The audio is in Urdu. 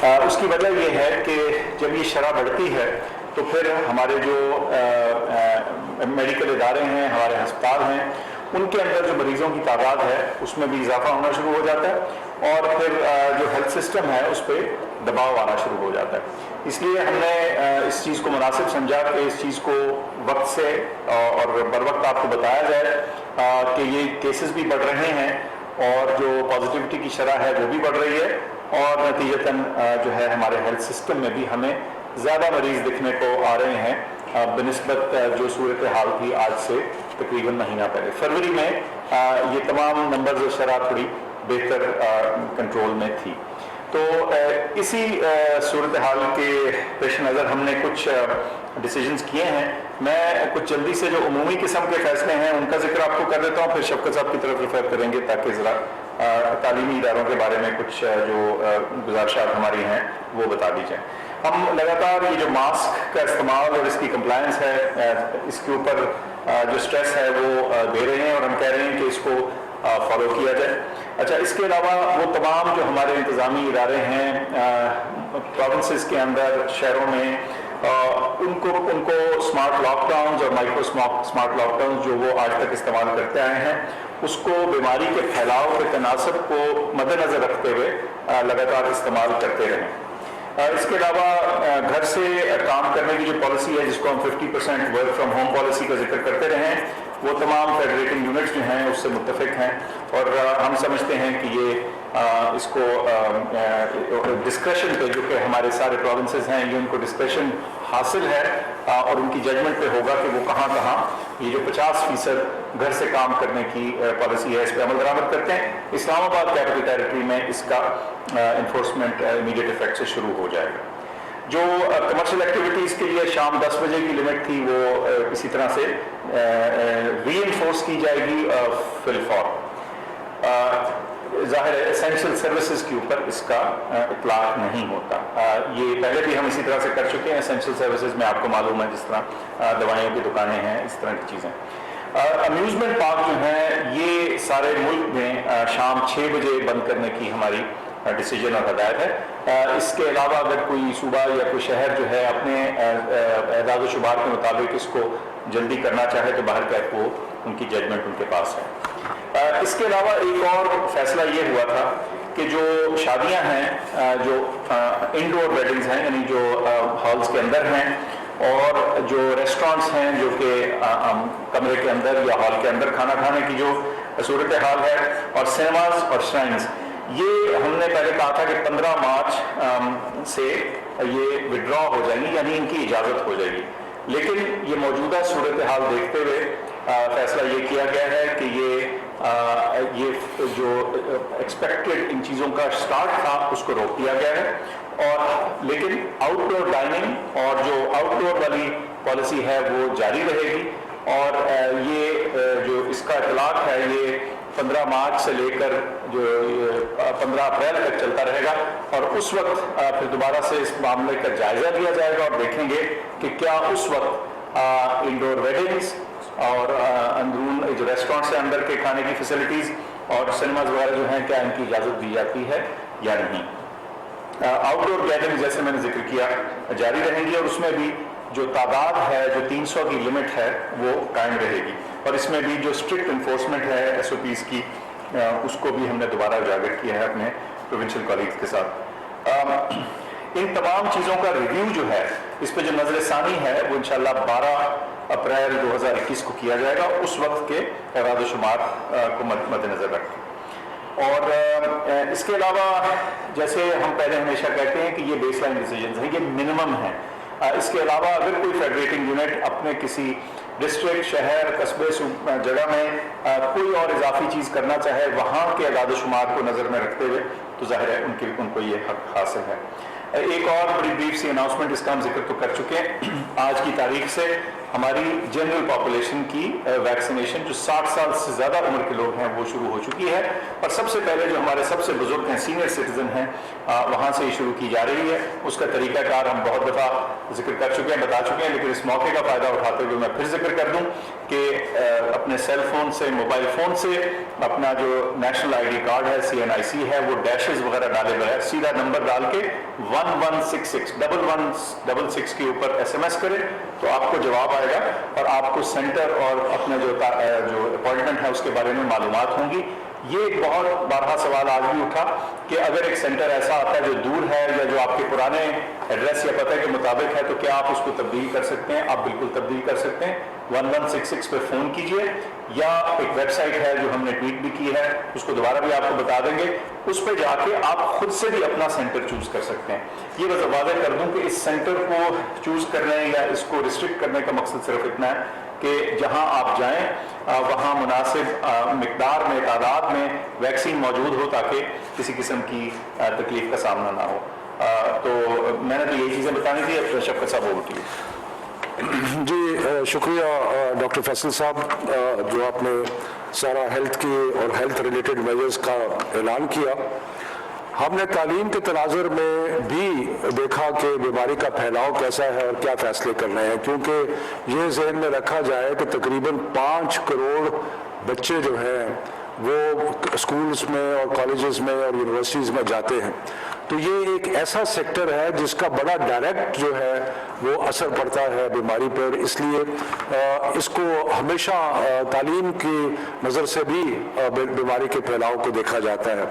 اس کی وجہ یہ ہے کہ جب یہ شرح بڑھتی ہے تو پھر ہمارے جو میڈیکل ادارے ہیں، ہمارے ہسپتال ہیں، ان کے اندر جو مریضوں کی تعداد ہے اس میں بھی اضافہ ہونا شروع ہو جاتا ہے، اور پھر جو ہیلتھ سسٹم ہے اس پہ دباؤ آنا شروع ہو جاتا ہے۔ اس لیے ہم نے اس چیز کو مناسب سمجھا کہ اس چیز کو وقت سے اور بر وقت آپ کو بتایا جائے کہ یہ کیسز بھی بڑھ رہے ہیں اور جو پازیٹیوٹی کی شرح ہے وہ بھی بڑھ رہی ہے، اور نتیجتاً جو ہے ہمارے ہیلتھ سسٹم میں بھی ہمیں زیادہ مریض دکھنے کو آ رہے ہیں بنسبت جو صورتحال تھی آج سے تقریباً مہینہ پہلے۔ فروری میں یہ تمام نمبرز اور شرح تھوڑی بہتر کنٹرول میں تھی۔ تو اسی صورتحال کے پیش نظر ہم نے کچھ ڈیسیجنز کیے ہیں۔ میں کچھ جلدی سے جو عمومی قسم کے فیصلے ہیں ان کا ذکر آپ کو کر دیتا ہوں، پھر شفقت صاحب کی طرف ریفر کریں گے تاکہ ذرا تعلیمی اداروں کے بارے میں کچھ جو گزارشات ہماری ہیں وہ بتا دی جائیں۔ ہم لگاتار یہ جو ماسک کا استعمال اور اس کی کمپلائنس ہے اس کے اوپر جو سٹریس ہے وہ دے رہے ہیں، اور ہم کہہ رہے ہیں کہ اس کو فالو کیا جائے۔ اچھا، اس کے علاوہ وہ تمام جو ہمارے انتظامی ادارے ہیں پروونسز کے اندر، شہروں میں، ان کو اسمارٹ لاک ڈاؤنز اور مائکرو اسمارٹ لاک ڈاؤنز جو وہ آج تک استعمال کرتے آئے ہیں اس کو بیماری کے پھیلاؤ کے تناسب کو مد نظر رکھتے ہوئے لگاتار استعمال کرتے رہیں۔ اس کے علاوہ گھر سے کام کرنے کی جو پالیسی ہے جس کو ہم 50% ورک فرام ہوم پالیسی کا ذکر کرتے رہیں، وہ تمام فیڈریٹنگ یونٹس جو ہیں اس سے متفق ہیں، اور ہم سمجھتے ہیں کہ یہ اس کو ڈسکریشن پہ، جو کہ ہمارے سارے پروونسز ہیں یہ ان کو ڈسکریشن حاصل ہے اور ان کی ججمنٹ پہ ہوگا کہ وہ کہاں کہاں یہ جو 50% گھر سے کام کرنے کی پالیسی ہے اس پہ عمل درآمد کرتے ہیں۔ اسلام آباد کیپٹل ٹیریٹری میں اس کا انفورسمنٹ امیڈیٹ افیکٹ سے شروع ہو جائے گا۔ جو کمرشل ایکٹیویٹیز کے لیے شام 10 بجے کی لمٹ تھی وہ اسی طرح سے ری انفورس کی جائے گی فی الفور۔ ظاہر ہے اسینشیل سروسز کے اوپر اس کا اطلاق نہیں ہوتا، یہ پہلے بھی ہم اسی طرح سے کر چکے ہیں۔ اسینشیل سروسز میں آپ کو معلوم ہے جس طرح دوائیوں کی دکانیں ہیں، اس طرح کی چیزیں۔ امیوزمنٹ پارک جو ہیں یہ سارے ملک میں شام 6 بجے بند کرنے کی ہماری ڈیسیجن اور ہدایت ہے۔ اس کے علاوہ اگر کوئی صوبہ یا کوئی شہر جو ہے اپنے اعداد و شمار کے مطابق اس کو جلدی کرنا چاہے تو باہر کا وہ ان کی ججمنٹ ان کے پاس ہے۔ اس کے علاوہ ایک اور فیصلہ یہ ہوا تھا کہ جو شادیاں ہیں جو انڈور ویڈنگز ہیں، یعنی جو ہالز کے اندر ہیں، اور جو ریسٹورانٹس ہیں جو کہ کمرے کے اندر یا ہال کے اندر کھانا کھانے کی جو صورتحال ہے، اور سینماز اور شرائنز، یہ ہم نے پہلے کہا تھا کہ 15 مارچ سے یہ وڈرا ہو جائیں گی، یعنی ان کی اجازت ہو جائے گی، لیکن یہ موجودہ صورتحال دیکھتے ہوئے فیصلہ یہ کیا گیا ہے کہ یہ جو ایکسپیکٹڈ ان چیزوں کا سٹارٹ تھا اس کو روک دیا گیا ہے، اور لیکن آؤٹ ڈور ڈائننگ اور جو آؤٹ ڈور والی پالیسی ہے وہ جاری رہے گی، اور یہ جو اس کا اطلاق ہے یہ 15 مارچ سے لے کر جو 15 اپریل تک چلتا رہے گا، اور اس وقت پھر دوبارہ سے اس معاملے کا جائزہ لیا جائے گا اور دیکھیں گے کہ کیا اس وقت انڈور ویڈنگز اور اندرون جو ریسٹورینٹس ہیں اندر کے کھانے کی فیسلٹیز اور سنیماز وغیرہ جو ہیں کیا ان کی اجازت دی جاتی ہے یا نہیں۔ آؤٹ ڈور گیدرنگ جیسے میں نے ذکر کیا جاری رہیں گی، اور اس میں بھی جو تعداد ہے جو 300 کی لمٹ ہے وہ قائم رہے گی، اور اس میں بھی جو اسٹرکٹ انفورسمنٹ ہے ایس او پیز کی اس کو بھی ہم نے دوبارہ اجاگر کیا ہے اپنے پروونشل کالیگز کے ساتھ۔ ان تمام چیزوں کا ریویو جو ہے اس پہ جو نظر ثانی ہے وہ انشاءاللہ 12 اپریل 2021 کو کیا جائے گا، اس وقت کے اعداد و شمار کو مد نظر رکھیں۔ اور اس کے علاوہ جیسے ہم پہلے ہمیشہ کہتے ہیں کہ یہ بیس لائن ڈیسیجنز ہیں، یہ منیمم ہیں۔ اس کے علاوہ اگر کوئی فیڈریٹنگ یونٹ اپنے کسی ڈسٹرکٹ، شہر، قصبے، جگہ میں کوئی اور اضافی چیز کرنا چاہے وہاں کے اعداد و شمار کو نظر میں رکھتے ہوئے، تو ظاہر ہے ان کو یہ حق حاصل ہے۔ ایک اور بڑی بریف سی اناؤنسمنٹ، اس کا ہم ذکر تو کر چکے ہیں، آج کی تاریخ سے ہماری جنرل پاپولیشن کی ویکسینیشن جو 60 سال سے زیادہ عمر کے لوگ ہیں وہ شروع ہو چکی ہے، اور سب سے پہلے جو ہمارے سب سے بزرگ ہیں سینئر سٹیزن ہیں وہاں سے یہ شروع کی جا رہی ہے۔ اس کا طریقہ کار ہم بہت دفعہ ذکر کر چکے ہیں، بتا چکے ہیں، لیکن اس موقع کا فائدہ اٹھاتے ہوئے میں پھر ذکر کر دوں کہ اپنے سیل فون سے، موبائل فون سے اپنا جو نیشنل آئی ڈی کارڈ ہے، CNIC ہے، وہ ڈیشز وغیرہ ڈالے بغیر سیدھا نمبر ڈال کے 1166 کے اوپر SMS کریں تو آپ کو جواب آئے گا، اور آپ کو سینٹر اور اپنے جو اپوائنٹمنٹ ہے اس کے بارے میں معلومات ہوں گی۔ یہ ایک بہت بارہا سوال آج بھی اٹھا کہ اگر ایک سینٹر ایسا آتا ہے جو دور ہے یا جو آپ کے پرانے ایڈریس یا پتہ کے مطابق ہے تو کیا آپ اس کو تبدیل کر سکتے ہیں؟ آپ بالکل تبدیل کر سکتے ہیں۔ 1166 پہ فون کیجئے، یا ایک ویب سائٹ ہے جو ہم نے ٹویٹ بھی کی ہے، اس کو دوبارہ بھی آپ کو بتا دیں گے، اس پہ جا کے آپ خود سے بھی اپنا سینٹر چوز کر سکتے ہیں۔ یہ بس واضح کر دوں کہ اس سینٹر کو چوز کرنے یا اس کو ریسٹرکٹ کرنے کا مقصد صرف اتنا ہے کہ جہاں آپ جائیں وہاں مناسب مقدار میں، تعداد میں ویکسین موجود ہو تاکہ کسی قسم کی تکلیف کا سامنا نہ ہو۔ تو میں نے تو یہی چیزیں بتانی تھی، اب شفقت صاحب over to you۔ جی شکریہ ڈاکٹر فیصل صاحب، جو آپ نے سارا ہیلتھ کے اور ہیلتھ ریلیٹڈ میجرز کا اعلان کیا۔ ہم نے تعلیم کے تناظر میں بھی دیکھا کہ بیماری کا پھیلاؤ کیسا ہے اور کیا فیصلے کر رہے ہیں، کیونکہ یہ ذہن میں رکھا جائے کہ تقریباً 5 کروڑ بچے جو ہیں وہ اسکولز میں اور کالجز میں اور یونیورسٹیز میں جاتے ہیں، تو یہ ایک ایسا سیکٹر ہے جس کا بڑا ڈائریکٹ جو ہے وہ اثر پڑتا ہے بیماری پر، اس لیے اس کو ہمیشہ تعلیم کی نظر سے بھی بیماری کے پھیلاؤ کو دیکھا جاتا ہے۔